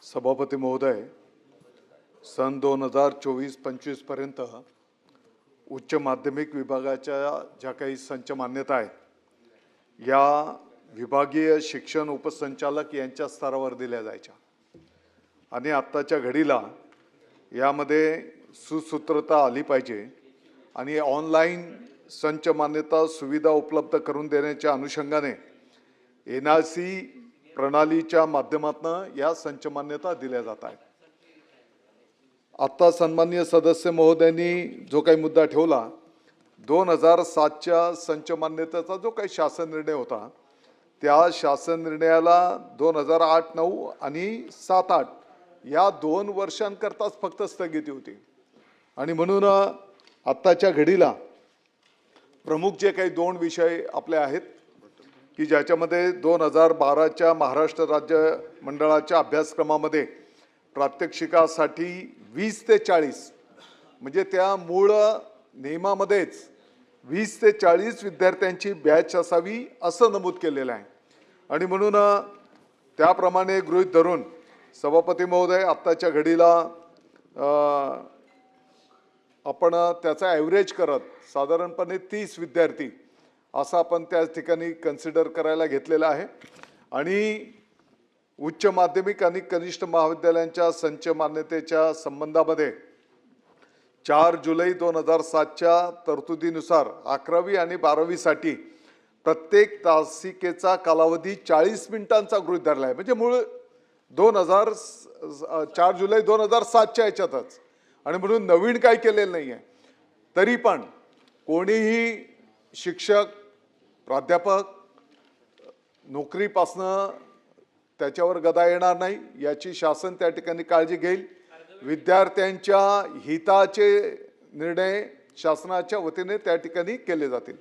सभापती महोदय, सन 2024-25 पर्यंत उच्च माध्यमिक विभागाच्या ज्या काही संच मान्यता आहेत या विभागीय शिक्षण उपसंचालक यांच्या स्तरावर दिल्या जायच्या आणि आत्ताच्या घडीला यामध्ये सुसूत्रता आली पाहिजे आणि ऑनलाईन संच मान्यता सुविधा उपलब्ध करून देण्याच्या अनुषंगाने NRC प्रणालीच्या माध्यमातून या संच मान्यता दिल्या जात आहेत। आता सन्माननीय सदस्य महोदयांनी जो काही मुद्दा ठेवला 2007च्या संच मान्यतेचा जो काही शासन निर्णय होता त्या शासन निर्णयाला 2008-9 आणि 7-8 या 2 वर्षांकरताच फक्त स्थगिती होती आणि म्हणून आत्ताच्या घडीला प्रमुख जे काही 2 विषय आपले आहेत की ज्याच्यामध्ये 2012च्या महाराष्ट्र राज्य मंडळाच्या अभ्यासक्रमामध्ये प्रात्यक्षिकासाठी 20 ते 40 म्हणजे त्या मूळ नियमामध्येच 20 ते 40 विद्यार्थ्यांची बॅच असावी असं नमूद केलेलं आहे आणि म्हणून त्याप्रमाणे गृहीत धरून सभापती महोदय आत्ताच्या घडीला आपण त्याचा ॲव्हरेज करत साधारणपणे 30 विद्यार्थी असं आपण त्या ठिकाणी कन्सिडर करायला घेतलेलं आहे आणि उच्च माध्यमिक आणि कनिष्ठ महाविद्यालयांच्या संच मान्यतेच्या संबंधामध्ये 4 जुलै 2007च्या तरतुदीनुसार 11वी आणि 12वी साठी प्रत्येक तासिकेचा कालावधी 40 मिनिटांचा गृहीत धरला आहे म्हणजे मूळ 4 जुलै 2007च्या याच्यातच आणि म्हणून नवीन काही केलेलं नाही आहे। तरी पण कोणीही शिक्षक प्राध्यापक नोकरीपासनं त्याच्यावर गदा येणार नाही याची शासन त्या ठिकाणी काळजी घेईल। विद्यार्थ्यांच्या हिताचे निर्णय शासनाच्या वतीने त्या ठिकाणी केले जातील।